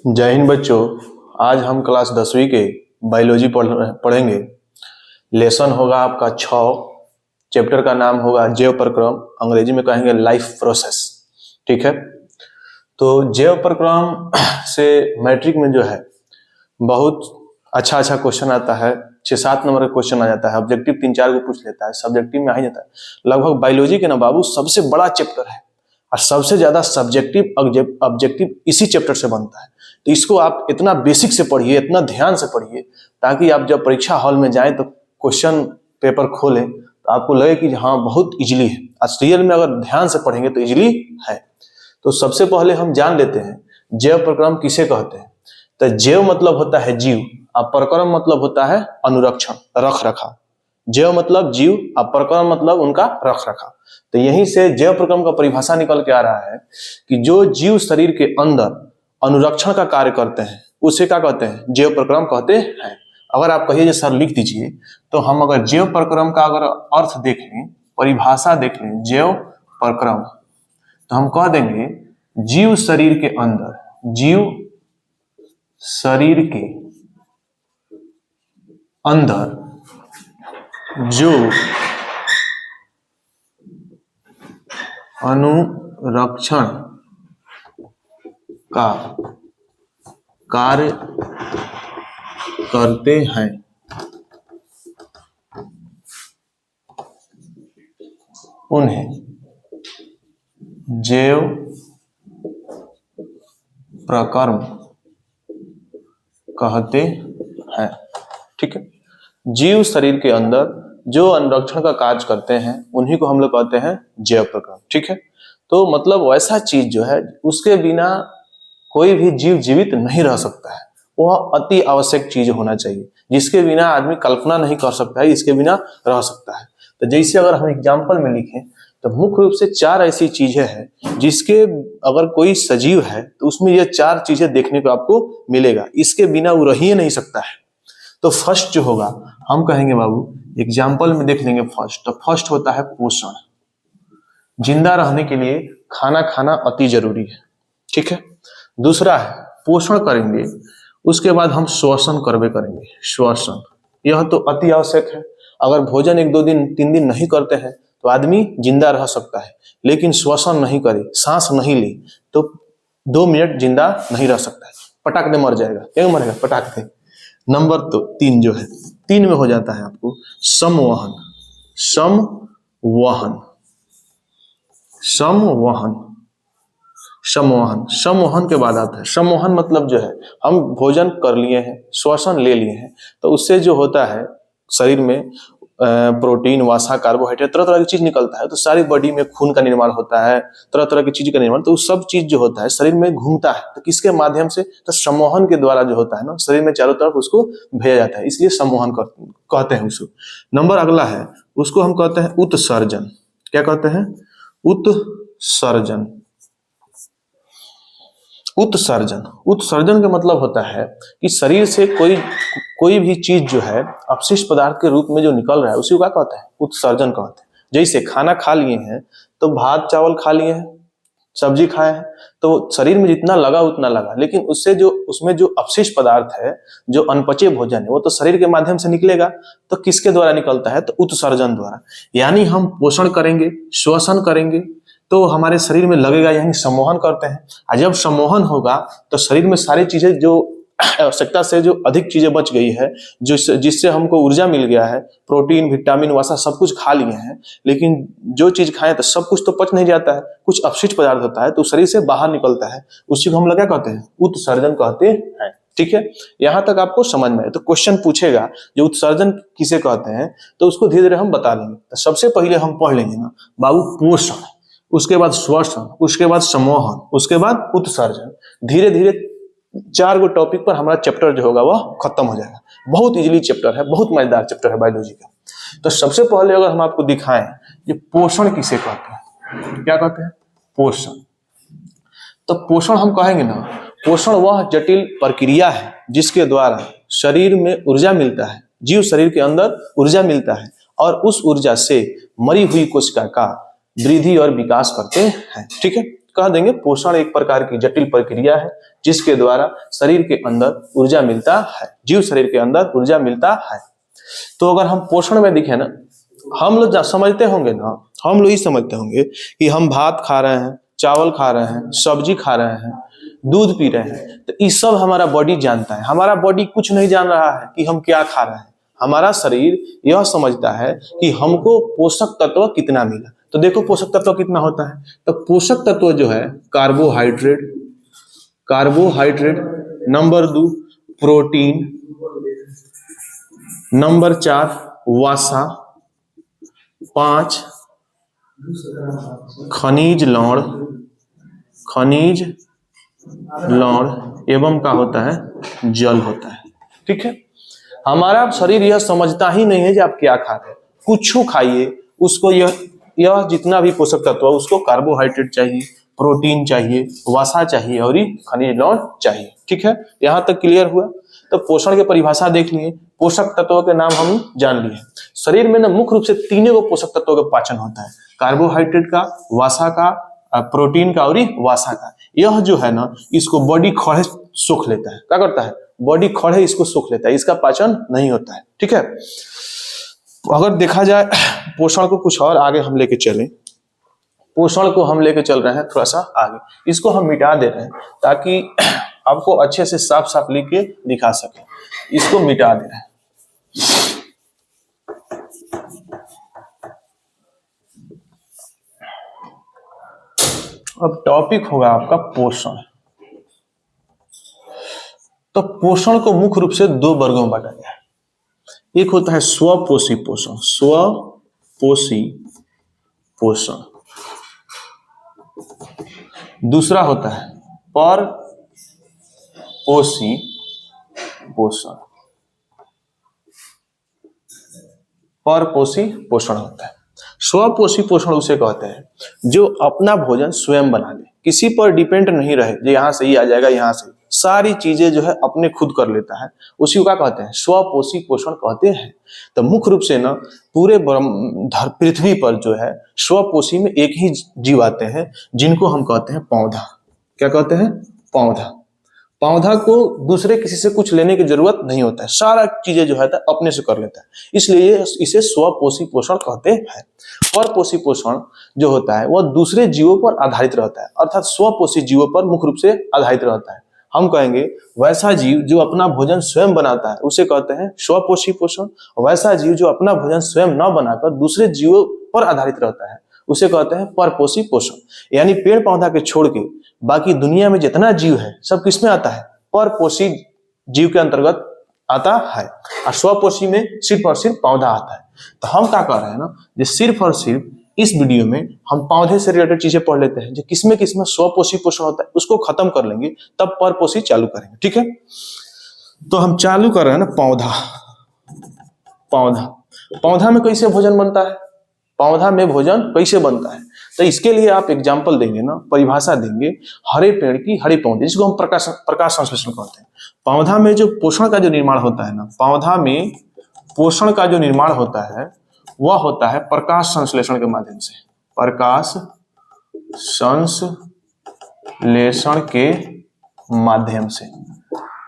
जय हिंद बच्चों। आज हम क्लास 10वीं के बायोलॉजी पढ़ेंगे। लेसन होगा आपका 6। चैप्टर का नाम होगा जैव प्रक्रम, अंग्रेजी में कहेंगे लाइफ प्रोसेस। ठीक है, तो जैव प्रक्रम से मैट्रिक में जो है बहुत अच्छा क्वेश्चन आता है। 6-7 नंबर का क्वेश्चन आ जाता है। ऑब्जेक्टिव 3-4 को पूछ लेता है, सब्जेक्टिव में आ ही जाता है। लगभग बायोलॉजी के ना बाबू सबसे बड़ा चैप्टर है और सबसे ज्यादा सब्जेक्टिव ऑब्जेक्टिव इसी चैप्टर से बनता है। तो इसको आप इतना बेसिक से पढ़िए, इतना ध्यान से पढ़िए, ताकि आप जब परीक्षा हॉल में जाएं तो क्वेश्चन पेपर खोलें तो आपको लगे कि हाँ बहुत इजीली है। रियल में अगर ध्यान से पढ़ेंगे तो इजीली है। तो सबसे पहले हम जान लेते हैं जैव प्रक्रम किसे कहते हैं। तो जैव मतलब होता है जीव और प्रक्रम मतलब होता है अनुरक्षण, रख रखाव। जैव मतलब जीव और प्रक्रम मतलब उनका रख रखाव। तो यहीं से जैव प्रक्रम का परिभाषा निकल के आ रहा है कि जो जीव शरीर के अंदर अनुरक्षण का कार्य करते हैं उसे क्या कहते हैं, जैव प्रक्रम कहते हैं। अगर आप कहिए सर लिख दीजिए, तो हम अगर जैव प्रक्रम का अगर अर्थ देख लें, परिभाषा देख लें जैव प्रक्रम, तो हम कह देंगे जीव शरीर के अंदर, जीव शरीर के अंदर जो अनुरक्षण का कार्य करते हैं उन्हें जैव प्रक्रम कहते हैं। ठीक है, जीव शरीर के अंदर जो अनुरक्षण का कार्य करते हैं उन्हीं को हम लोग कहते हैं जैव प्रक्रम। ठीक है, तो मतलब वैसा चीज जो है उसके बिना कोई भी जीव जीवित नहीं रह सकता है। वह अति आवश्यक चीज होना चाहिए, जिसके बिना आदमी कल्पना नहीं कर सकता है, इसके बिना रह सकता है। तो जैसे अगर हम एग्जाम्पल में लिखें तो मुख्य रूप से 4 ऐसी चीजें हैं जिसके अगर कोई सजीव है तो उसमें ये 4 चीजें देखने को आपको मिलेगा, इसके बिना वो रह ही नहीं सकता है। तो फर्स्ट जो होगा हम कहेंगे बाबू, एग्जाम्पल में देख लेंगे फर्स्ट, तो फर्स्ट होता है पोषण। जिंदा रहने के लिए खाना खाना अति जरूरी है। ठीक है, दूसरा है पोषण करेंगे, उसके बाद हम श्वसन करवे करेंगे। श्वसन यह तो अति आवश्यक है। अगर भोजन 1-2 दिन 3 दिन नहीं करते हैं तो आदमी जिंदा रह सकता है, लेकिन श्वसन नहीं करे, सांस नहीं ले तो 2 मिनट जिंदा नहीं रह सकता है, पटाख दे मर जाएगा। क्यों मरेगा? पटाख दे। नंबर 3 जो है, 3 में हो जाता है आपको संवहन। संवहन संवहन संवहन संवहन के बाद आता है संवहन, मतलब जो है हम भोजन कर लिए हैं, श्वसन ले लिए हैं, तो उससे जो होता है शरीर में प्रोटीन, वसा, कार्बोहाइड्रेट, तरह तरह की चीज निकलता है। तो सारी बॉडी में खून का निर्माण होता है, तरह तरह की चीज का निर्माण, तो सब चीज जो होता है शरीर में घूमता है। तो किसके माध्यम से? तो संवहन के द्वारा जो होता है ना, शरीर में चारों तरफ उसको भेजा जाता है, इसलिए संवहन कहते हैं उसको। नंबर अगला है, उसको हम कहते हैं उत्सर्जन। क्या कहते हैं? उत्सर्जन। उत्सर्जन उत्सर्जन का मतलब होता है कि शरीर से कोई भी चीज जो है अपशिष्ट पदार्थ के रूप में जो निकल रहा है उसी को क्या कहते हैं? उत्सर्जन कहते हैं। जैसे खाना खा लिए हैं तो भात चावल खा लिए हैं, सब्जी खाए हैं, तो शरीर में जितना लगा उतना लगा, लेकिन उसमें जो अपशिष्ट पदार्थ है, जो अनपचे भोजन है, वो तो शरीर के माध्यम से निकलेगा। तो किसके द्वारा निकलता है? तो उत्सर्जन द्वारा। यानी हम पोषण करेंगे, श्वसन करेंगे तो हमारे शरीर में लगेगा, यानी सम्मोहन करते हैं। और जब सम्मोहन होगा तो शरीर में सारी चीजें जो आवश्यकता से जो अधिक चीजें बच गई है, जिससे हमको ऊर्जा मिल गया है, प्रोटीन, विटामिन, वसा सब कुछ खा लिए हैं, लेकिन जो चीज खाएं तो सब कुछ तो पच नहीं जाता है, कुछ अपशिष्ट पदार्थ होता है तो शरीर से बाहर निकलता है, उसी को हम लोग क्या कहते हैं? उत्सर्जन कहते हैं। ठीक है, यहां तक आपको समझ में आए। तो क्वेश्चन पूछेगा जो उत्सर्जन किसे कहते हैं, तो उसको धीरे धीरे हम बता लेंगे। तो सबसे पहले हम पढ़ लेंगे ना बाबू पोषण, उसके बाद श्वसन, उसके बाद संवहन, उसके बाद उत्सर्जन। धीरे धीरे 4 गो टॉपिक पर हमारा चैप्टर जो होगा वह खत्म हो जाएगा। बहुत इजीली चैप्टर है, बहुत मजेदार चैप्टर है बायोलॉजी का। तो सबसे पहले अगर हम आपको दिखाएं कि पोषण किसे कहते हैं, क्या कहते हैं? पोषण। तो पोषण हम कहेंगे ना, पोषण वह जटिल प्रक्रिया है जिसके द्वारा शरीर में ऊर्जा मिलता है, जीव शरीर के अंदर ऊर्जा मिलता है, और उस ऊर्जा से मरी हुई कोशिका का वृद्धि और विकास करते हैं। ठीक है, कह देंगे पोषण एक प्रकार की जटिल प्रक्रिया है जिसके द्वारा शरीर के अंदर ऊर्जा मिलता है, जीव शरीर के अंदर ऊर्जा मिलता है। तो अगर हम पोषण में दिखे ना, हम लोग समझते होंगे ना, हम लोग ही समझते होंगे कि हम भात खा रहे हैं, चावल खा रहे हैं, सब्जी खा रहे हैं, दूध पी रहे हैं, तो ये सब हमारा बॉडी जानता है। हमारा बॉडी कुछ नहीं जान रहा है कि हम क्या खा रहे हैं। हमारा शरीर यह समझता है कि हमको पोषक तत्व कितना मिला। तो देखो पोषक तत्व कितना होता है, तो पोषक तत्व जो है कार्बोहाइड्रेट, नंबर 2 प्रोटीन, नंबर 4 वसा, 5 खनिज लवण एवं क्या होता है, जल होता है। ठीक है, हमारा शरीर यह समझता ही नहीं है कि आप क्या खा रहे हैं। कुछ खाइए, उसको यह जितना भी पोषक तत्व है उसको कार्बोहाइड्रेट चाहिए, प्रोटीन चाहिए, वसा चाहिए और खनिज लवण चाहिए। ठीक है, यहाँ तक क्लियर हुआ। तो पोषण की परिभाषा देख लिए, पोषक तत्वों के नाम हम जान लिए। शरीर में ना मुख्य रूप से तीनों को पोषक तत्वों का पाचन होता है, कार्बोहाइड्रेट का, वसा का, प्रोटीन का और वसा का। यह जो है ना, इसको बॉडी खड़े सोख लेता है। क्या करता है, बॉडी खड़े इसको सोख लेता है, इसका पाचन नहीं होता है। ठीक है, अगर देखा जाए पोषण को कुछ और आगे हम लेके चलें, पोषण को हम लेके चल रहे हैं थोड़ा सा आगे, इसको हम मिटा दे रहे हैं ताकि आपको अच्छे से साफ साफ लिख के दिखा सके। इसको मिटा दे रहे हैं। अब टॉपिक होगा आपका पोषण। तो पोषण को मुख्य रूप से 2 वर्गों में बांटा गया है। एक होता है स्वपोषी पोषण, स्वपोषी पोषण। दूसरा होता है परपोषी पोषण। परपोषी पोषण होता है। स्वपोषी पोषण उसे कहते हैं जो अपना भोजन स्वयं बना ले, किसी पर डिपेंड नहीं रहे, जो यहाँ से ही आ जाएगा, यहाँ से सारी चीजें जो है अपने खुद कर लेता है, उसी को क्या कहते हैं, स्वपोषी पोषण कहते हैं। तो मुख्य रूप से ना पूरे पृथ्वी पर जो है स्वपोषी में एक ही जीव आते हैं जिनको हम कहते हैं पौधा। क्या कहते हैं, पौधा। पौधा को दूसरे किसी से कुछ लेने की जरूरत नहीं होता है, सारा चीजें जो है अपने से कर लेता है, इसलिए इसे स्वपोषी पोषण कहते हैं। परपोषी पोषण जो होता है वह दूसरे जीवों पर आधारित रहता है, अर्थात स्वपोषी जीवों पर मुख्य रूप से आधारित रहता है। हम कहेंगे वैसा जीव जो अपना भोजन स्वयं बनाता है उसे कहते हैं स्वपोषी पोषण, वैसा जीव जो अपना भोजन स्वयं न बनाकर दूसरे जीवों पर आधारित रहता है उसे कहते हैं परपोषी पोषण। यानी पेड़ पौधा के छोड़ के बाकी दुनिया में जितना जीव है सब किसमें आता है, परपोषी जीव के अंतर्गत आता है, और स्वपोषी में सिर्फ और सिर्फ पौधा आता है। तो हम क्या कर रहे हैं ना, जो सिर्फ और सिर्फ इस वीडियो में हम पौधे से रिलेटेड चीजें पढ़ लेते हैं, जो किसमें किसमें स्वपोषी पोषण होता है उसको खत्म कर लेंगे, तब परपोषी चालू करेंगे। ठीक है, तो हम चालू कर रहे हैं ना पौधा। पौधा में कैसे भोजन बनता है, पौधा में भोजन कैसे बनता है, तो इसके लिए आप एग्जाम्पल देंगे ना, परिभाषा देंगे, हरे पेड़ की हरे पौधे, जिसको हम प्रकाश संश्लेषण कहते हैं। पौधा में जो पोषण का जो निर्माण होता है ना, पौधा में पोषण का जो निर्माण होता है वह होता है प्रकाश संश्लेषण के माध्यम से। प्रकाश संश्लेषण के माध्यम से,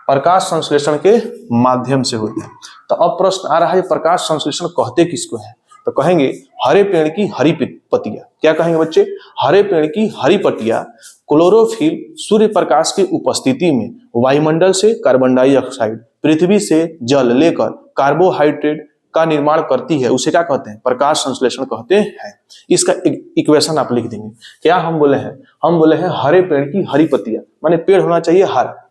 प्रकाश संश्लेषण के माध्यम से होता है। तो अब प्रश्न आ रहा है प्रकाश संश्लेषण कहते किसको है, तो कहेंगे हरे पेड़ की हरी पत्तियां। क्या कहेंगे बच्चे, हरे पेड़ की हरी पत्तियां क्लोरोफिल सूर्य प्रकाश की उपस्थिति में वायुमंडल से कार्बन डाइऑक्साइड, पृथ्वी से जल लेकर कार्बोहाइड्रेट का निर्माण करती है, उसे क्या कहते हैं, प्रकाश संश्लेषण कहते हैं। इसका इक्वेशन आप लिख देंगे। क्या हम बोले हैं, हम बोले हैं हरे पेड़ की हरी पत्तियां, माने पेड़ होना चाहिए हरा।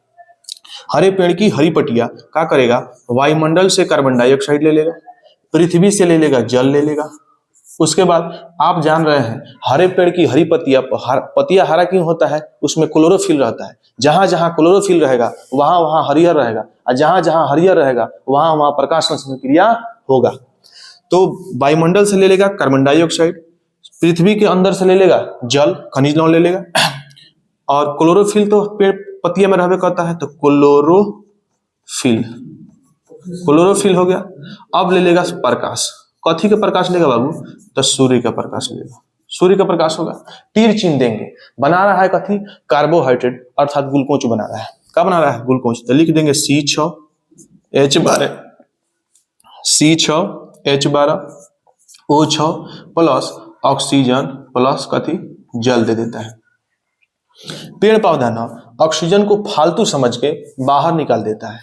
हरे पेड़ की हरी पत्तियां क्या करेगा, वायुमंडल से कार्बन डाइऑक्साइड ले लेगा, पृथ्वी से ले लेगा, जल ले लेगा। उसके बाद आप जान रहे हैं हरे पेड़ की हरी पत्तियां हरा क्यों होता है, उसमें क्लोरोफिल रहता है। जहां जहां क्लोरोफिल रहेगा वहां वहां हरियर रहेगा, और जहां जहां हरियर रहेगा वहां वहां प्रकाश संश्लेषण क्रिया होगा। तो वायुमंडल से ले लेगा कार्बन डाइऑक्साइड, पृथ्वी के अंदर से ले लेगा जल, खनिज लवण ले लेगा, और क्लोरोफिल तो पेड़ पत्तियां में रहबे करता है, तो क्लोरोफिल हो गया। अब ले लेगा प्रकाश, कथी के प्रकाश लेगा बाबू, तो सूर्य का प्रकाश लेगा, सूर्य का प्रकाश होगा। तीर चिन्ह देंगे, बना रहा है कथी, कार्बोहाइड्रेट अर्थात ग्लूकोज बना रहा है। क्या बना रहा है, ग्लूकोज। तो लिख देंगे C6H12 O6 plus oxygen plus कथी, जल दे देता है। पेड़ पौधा ना ऑक्सीजन को फालतू समझ के बाहर निकाल देता है,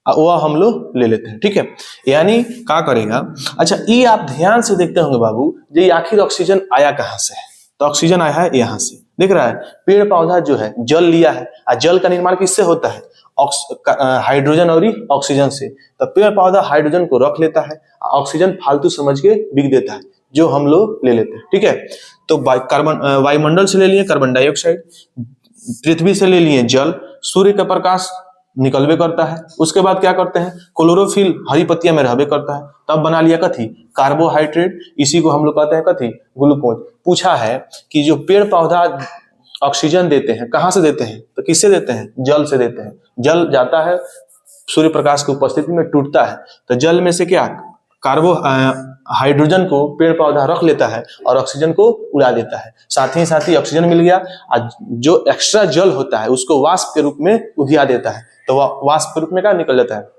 वह हम लोग ले लेते हैं। ठीक है, यानी क्या करेगा। अच्छा, ये आप ध्यान से देखते होंगे बाबू, ये आखिर ऑक्सीजन आया कहां से है, तो ऑक्सीजन आया है यहां से, दिख रहा है। पेड़ पौधा जो है जल लिया है, और जल का निर्माण किससे होता है, हाइड्रोजन और ऑक्सीजन से। तो पेड़ पौधा हाइड्रोजन को रख लेता है, ऑक्सीजन फालतू समझ के बिक देता है, जो हम लोग ले लेते हैं। ठीक है, तो वायुमंडल से ले लिए कार्बन डाइऑक्साइड, पृथ्वी से ले लिए जल, सूर्य का प्रकाश निकलबे करता है, उसके बाद क्या करते हैं, क्लोरोफिल हरी पत्तियां में रहबे करता है, तब बना लिया कथी, कार्बोहाइड्रेट, इसी को हम लोग कहते हैं कथी, ग्लूकोज। पूछा है कि जो पेड़ पौधा ऑक्सीजन देते हैं कहां से देते हैं, तो किससे देते हैं, जल से देते हैं। जल जाता है सूर्य प्रकाश की उपस्थिति में टूटता है, तो जल में से क्या, हाइड्रोजन को पेड़ पौधा रख लेता है और ऑक्सीजन को उड़ा देता है। साथ ही ऑक्सीजन मिल गया, और जो एक्स्ट्रा जल होता है उसको वाष्प के रूप में उधिया देता है, तो वह वाष्प के रूप में क्या निकल जाता है,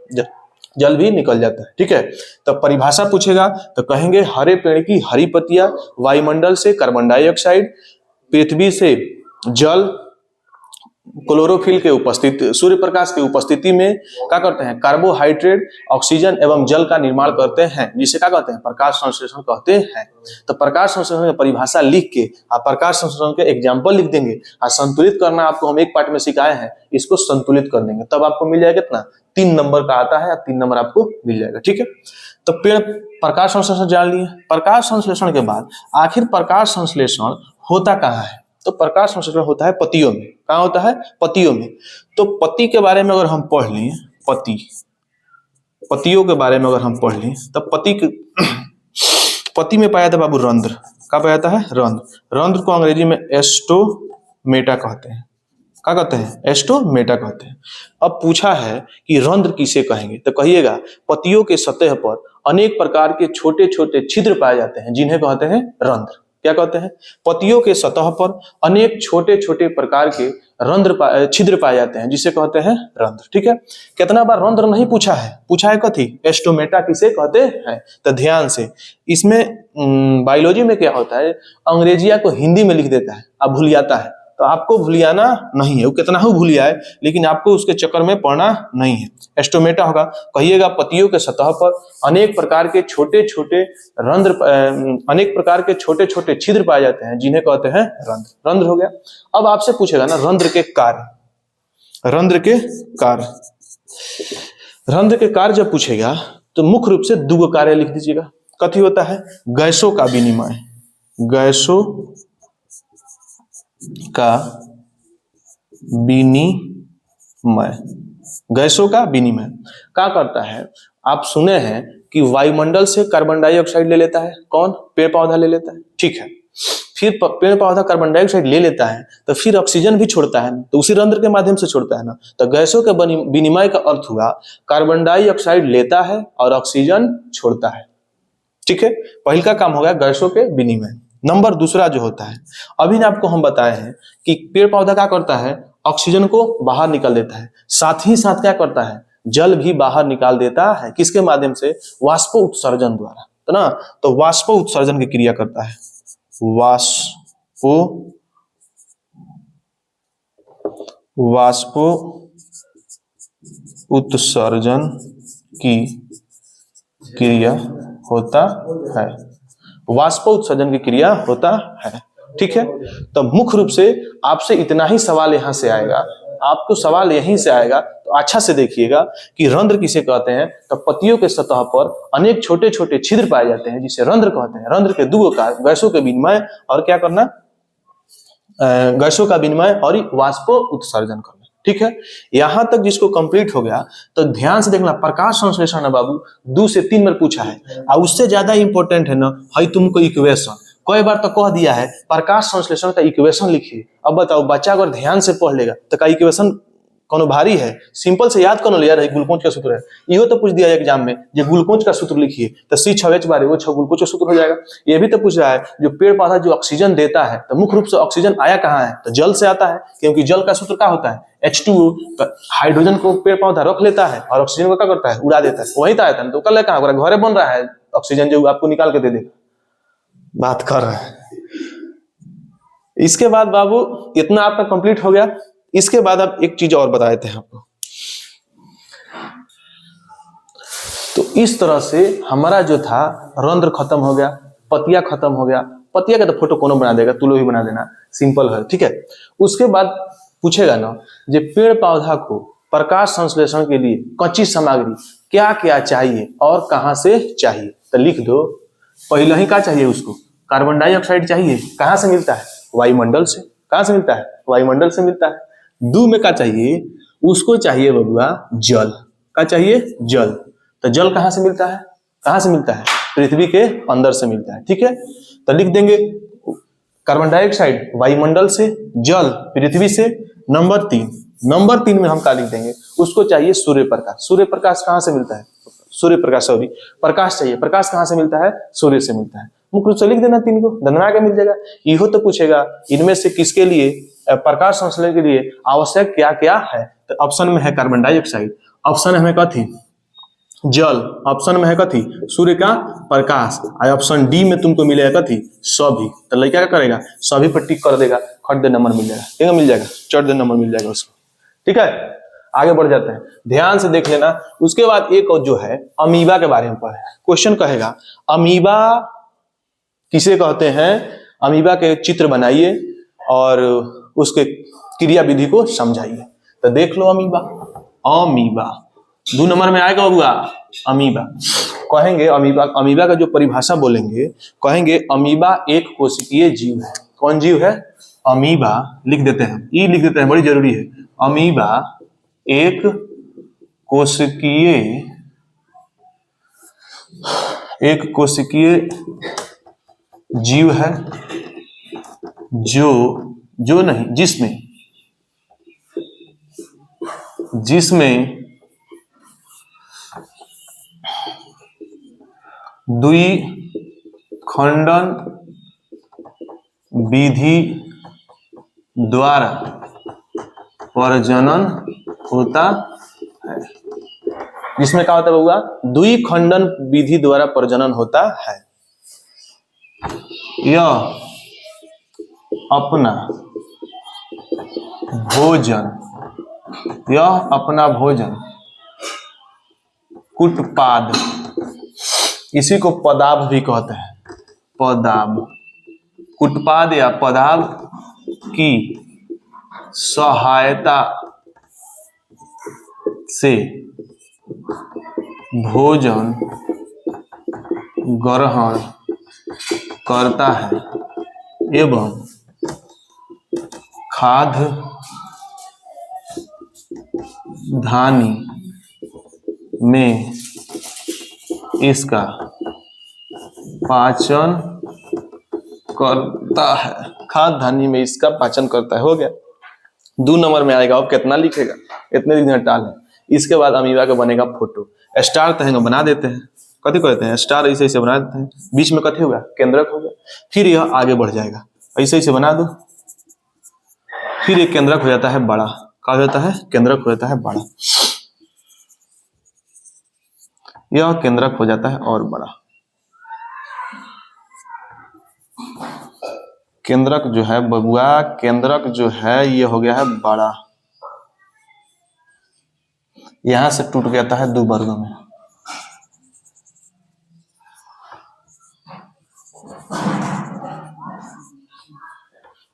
जल भी निकल जाता है। ठीक है, तो परिभाषा पूछेगा तो कहेंगे हरे पेड़ की हरी पत्तियां, वायुमंडल से कार्बन डाइऑक्साइड, पृथ्वी से जल, क्लोरोफिल के उपस्थिति, सूर्य प्रकाश की उपस्थिति में क्या करते हैं, कार्बोहाइड्रेट, ऑक्सीजन एवं जल का निर्माण करते हैं, जिसे क्या कहते हैं, प्रकाश संश्लेषण कहते हैं। तो प्रकाश संश्लेषण की परिभाषा लिख के आप प्रकाश संश्लेषण के एग्जाम्पल लिख देंगे, और संतुलित करना आपको हम एक पार्ट में सिखाए हैं, इसको संतुलित कर देंगे, तब आपको मिल जाएगा कितना, 3 नंबर का आता है, 3 नंबर आपको मिल जाएगा। ठीक है, तो पेड़ प्रकाश संश्लेषण जान लिए। प्रकाश संश्लेषण के बाद आखिर प्रकाश संश्लेषण होता कहाँ है, तो प्रकाश संश्लेषण होता है पत्तियों में। कहाँ होता है, पत्तियों में। तो पत्ती के बारे में अगर हम पढ़ लें, पत्तियों के बारे में अगर हम पढ़ लें, तब पत्ती में पाया था बाबू रंध्र। क्या पाया था है, रंध्र। रंध्र को अंग्रेजी में एस्टोमेटा कहते हैं। क्या कहते हैं, एस्टोमेटा कहते हैं। अब पूछा है कि रंध्र किसे कहेंगे, तो कहिएगा पत्तियों के सतह पर अनेक प्रकार के छोटे छोटे छिद्र पाए जाते हैं, जिन्हें कहते हैं रंध्र। क्या कहते हैं, पत्तियों के सतह पर अनेक छोटे छोटे प्रकार के छिद्र पाए जाते हैं, जिसे कहते हैं रंध्र। ठीक है, कितना बार रंध्र नहीं पूछा है, पूछा है कथी, एस्टोमेटा किसे कहते हैं। तो ध्यान से, इसमें बायोलॉजी में क्या होता है, अंग्रेजिया को हिंदी में लिख देता है, अब भूल जाता है, तो आपको भूलियाना नहीं है, वो कितना ही भूलिया है, लेकिन आपको उसके चक्कर में पड़ना नहीं है। एस्टोमेटा होगा, कहिएगा पत्तियों के सतह पर अनेक प्रकार के छोटे छोटे रंध्र, अनेक प्रकार के छोटे छोटे छिद्र पाए जाते हैं, जिन्हें कहते हैं रंध्र। रंध्र हो गया। अब आपसे पूछेगा ना रंध्र के कार्य, रंध्र के कार्य, रंध्र के कार्य जब पूछेगा तो मुख्य रूप से 2 कार्य लिख दीजिएगा। कथी होता है, गैसों का विनिमय, गैसों का विनिमय, गैसों का विनिमय क्या करता है। आप सुने हैं कि वायुमंडल से कार्बन डाइऑक्साइड ले लेता है, कौन, पेड़ पौधा ले लेता है। ठीक है, फिर पेड़ पौधा कार्बन डाइऑक्साइड ले लेता है, तो फिर ऑक्सीजन भी छोड़ता है, तो उसी रंध्र के माध्यम से छोड़ता है ना। तो गैसों के विनिमय का अर्थ हुआ कार्बन डाइऑक्साइड लेता है और ऑक्सीजन छोड़ता है। ठीक है, पहले का काम हो गया गैसों के विनिमय। नंबर दूसरा जो होता है, अभी आपको हम बताए हैं कि पेड़ पौधा क्या करता है, ऑक्सीजन को बाहर निकाल देता है, साथ ही साथ क्या करता है, जल भी बाहर निकाल देता है। किसके माध्यम से, वाष्पो उत्सर्जन द्वारा, तो ना, तो वाष्पो उत्सर्जन की क्रिया करता है, वाष्पो उत्सर्जन की क्रिया होता है, वाष्प उत्सर्जन की क्रिया होता है। ठीक है, तो मुख्य रूप से आपसे इतना ही सवाल यहां से आएगा, आपको सवाल यहीं से आएगा, तो अच्छा से देखिएगा कि रंध्र किसे कहते हैं। तो पत्तियों के सतह पर अनेक छोटे छोटे छिद्र पाए जाते हैं, जिसे रंध्र कहते हैं। रंध्र के 2 कार्य, गैसों के विनिमय और क्या करना, गैसों का विनिमय और वाष्प उत्सर्जन करना। ठीक है, यहां तक जिसको कंप्लीट हो गया, तो ध्यान से देखना, प्रकाश संश्लेषण है बाबू 2 से 3 बार पूछा है, और उससे ज्यादा इंपॉर्टेंट है ना, है तुमको इक्वेशन। कई बार तो कह दिया है प्रकाश संश्लेषण का इक्वेशन लिखिए। अब बताओ, बच्चा अगर ध्यान से पढ़ लेगा तो का इक्वेशन कोनो भारी है, सिंपल से याद करो यार, ग्लूकोज का सूत्र है, इहो तो पूछ दिया एग्जाम में, जो ग्लूकोज का सूत्र लिखिए तो C6H12O6 ग्लूकोज का सूत्र हो जाएगा। ये भी तो पूछ रहा है जो पेड़ पौधा जो ऑक्सीजन देता है, तो मुख्य रूप से ऑक्सीजन आया कहाँ है, तो जल से आता है, क्योंकि जल का सूत्र क्या होता है H2O। हाइड्रोजन को पेड़ पौधा रख लेता है और ऑक्सीजन को क्या करता है, उड़ा देता है, वही तो आया था। तो कल कहाँ घरे बन रहा है ऑक्सीजन जो आपको निकाल के दे देगा, बात कर रहे हैं। इसके बाद बाबू इतना आपका कंप्लीट हो गया। इसके बाद अब एक चीज और बता देते हैं आपको। तो इस तरह से हमारा जो था रंध्र खत्म हो गया, पतिया खत्म हो गया। पतिया का तो फोटो कोनो बना देगा, तुलो ही बना देना, सिंपल है, ठीक है। उसके बाद पूछेगा ना, जो पेड़ पौधा को प्रकाश संश्लेषण के लिए कच्ची सामग्री क्या क्या चाहिए और कहां से चाहिए, तो लिख दो। पहले ही क्या चाहिए उसको, कार्बन डाइऑक्साइड चाहिए, कहां से मिलता है, वायुमंडल से। कहां से मिलता है, वायुमंडल से मिलता है। दो में क्या चाहिए, उसको चाहिए बबुआ जल। क्या चाहिए, जल। तो जल कहां से मिलता है, कहां से मिलता है, पृथ्वी के अंदर से मिलता है, ठीक है। तो लिख देंगे कार्बन डाइऑक्साइड वायुमंडल से, जल पृथ्वी से। नंबर 3 में हम क्या लिख देंगे, उसको चाहिए सूर्य प्रकाश। सूर्य प्रकाश कहां से मिलता है, प्रकाश चाहिए। प्रकाश कहां से मिलता है, सूर्य से मिलता है। मुख्य रूप से लिख देना 3 को, धन्यवाद के मिल जाएगा। इहो तो पूछेगा इनमें से किसके लिए प्रकाश संश्लेषण के लिए आवश्यक क्या क्या है, तो ऑप्शन में है कार्बन डाइऑक्साइड, ऑप्शन में कथी, जल, ऑप्शन में है कथी, सूर्य का प्रकाश, और ऑप्शन डी में तुमको मिलेगा कथी, सभी। तो लड़का क्या करेगा, सभी पर टिक कर देगा, खट दे नंबर मिल जाएगा, ठीक है, मिल जाएगा, चढ़ दे नंबर मिल जाएगा उसको, ठीक है। आगे बढ़ जाते हैं, ध्यान से देख लेना। उसके बाद एक और जो है अमीबा के बारे में पढ़े, क्वेश्चन कहेगा अमीबा किसे कहते हैं, अमीबा के चित्र बनाइए और उसके क्रिया विधि को समझाइए। तो देख लो अमीबा, 2 नंबर में आएगा बबुआ अमीबा। कहेंगे अमीबा का जो परिभाषा बोलेंगे, कहेंगे अमीबा एक कोशिकीय जीव है। कौन जीव है, अमीबा। लिख देते हैं, ई लिख देते हैं, बड़ी जरूरी है। अमीबा एक कोशिकीय जीव है, जिसमें द्विखंडन विधि द्वारा प्रजनन होता है। जिसमें क्या होता है बबुआ, द्विखंडन विधि द्वारा प्रजनन होता है। यह अपना भोजन कुटपाद, इसी को पदाभ भी कहते हैं, पदाभ, कुटपाद या पदाभ की सहायता से भोजन ग्रहण करता है एवं खाद्य धानी में इसका पाचन करता है। खाद्य धानी में इसका पाचन करता है। हो गया, 2 नंबर में आएगा। अब कितना लिखेगा, इतने दिन हटा लें। इसके बाद अमीबा का बनेगा फोटो। स्टार तहेंगे बना देते हैं, कथी कहते हैं, स्टार ऐसे ऐसे बना देते हैं, बीच में कथी होगा, केंद्रक होगा। फिर यह आगे बढ़ जाएगा, ऐसे ऐसे बना दो, फिर एक केंद्रक हो जाता है बड़ा। क्या हो जाता है, केंद्रक हो जाता है बड़ा। यह केंद्रक हो जाता है और बड़ा। केंद्रक जो है बबुआ, केंद्रक जो है ये हो गया है बड़ा, यहां से टूट जाता है 2 वर्गों में।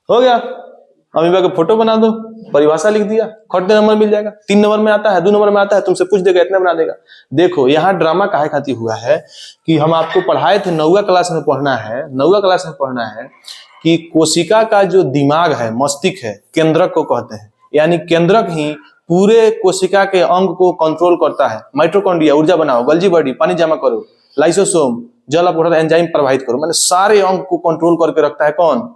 हो गया, अमीबा का फोटो बना दो, परिभाषा लिख दिया, खट्टे नंबर मिल जाएगा। 3 नंबर में आता है, 2 नंबर में आता है, तुमसे पूछ देगा इतना बना देगा। देखो यहाँ ड्रामा काहे खातिर हुआ है कि हम आपको पढ़ाए थे 9वीं क्लास में पढ़ना है कि कोशिका का जो दिमाग है, मस्तिष्क है, केंद्रक को कहते हैं। यानी केंद्रक ही पूरे कोशिका के अंग को कंट्रोल करता है। माइटोकॉन्ड्रिया, ऊर्जा बनाओ, गल्जी बॉडी, पानी जमा करो, लाइसोसोम, जल अपघटन एंजाइम प्रवाहित करो, मैंने सारे अंग को कंट्रोल करके रखता है कौन,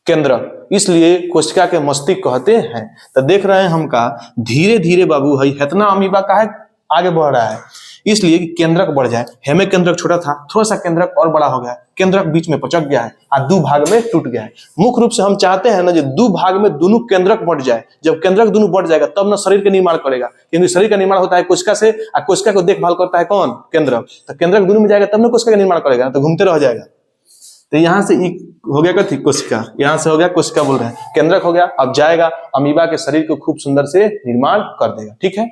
केंद्रक, इसलिए कोशिका के मस्तिष्क कहते हैं। तो देख रहे हैं हम का धीरे धीरे बाबू है इतना अमीबा का है आगे बढ़ रहा है, इसलिए कि केंद्रक बढ़ जाए। हेमे केंद्रक छोटा था, थोड़ा सा केंद्रक और बड़ा हो गया, केंद्रक बीच में पचक गया है और दो भाग में टूट गया है। मुख्य रूप से हम चाहते हैं ना जो दो भाग में दोनों केंद्रक बढ़ जाए। जब केंद्रक दोनों बढ़ जाएगा तब ना शरीर का निर्माण करेगा, क्योंकि शरीर का निर्माण होता है कोशिका से, और कोशिका को देखभाल करता है कौन? केंद्रक। तो केंद्रक दोनों में जाएगा तब ना कोशिका का निर्माण करेगा, तो घूमते रह जाएगा। तो यहाँ से एक हो गया कथी? कोशिका, यहाँ से हो गया कोशिका बोल रहे हैं, केंद्रक हो गया। अब जाएगा अमीबा के शरीर को खूब सुंदर से निर्माण कर देगा। ठीक है,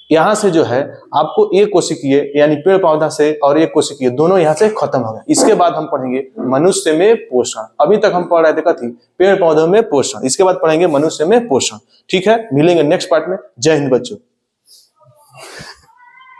यहाँ से जो है आपको एक कोशिकीय यानी पेड़ पौधा से और एक कोशिकीय दोनों यहाँ से खत्म हो गया। इसके बाद हम पढ़ेंगे मनुष्य में पोषण। अभी तक हम पढ़ रहे थे कथी? पेड़ पौधों में पोषण। इसके बाद पढ़ेंगे मनुष्य में पोषण। ठीक है, मिलेंगे नेक्स्ट पार्ट में। जय हिंद बच्चों।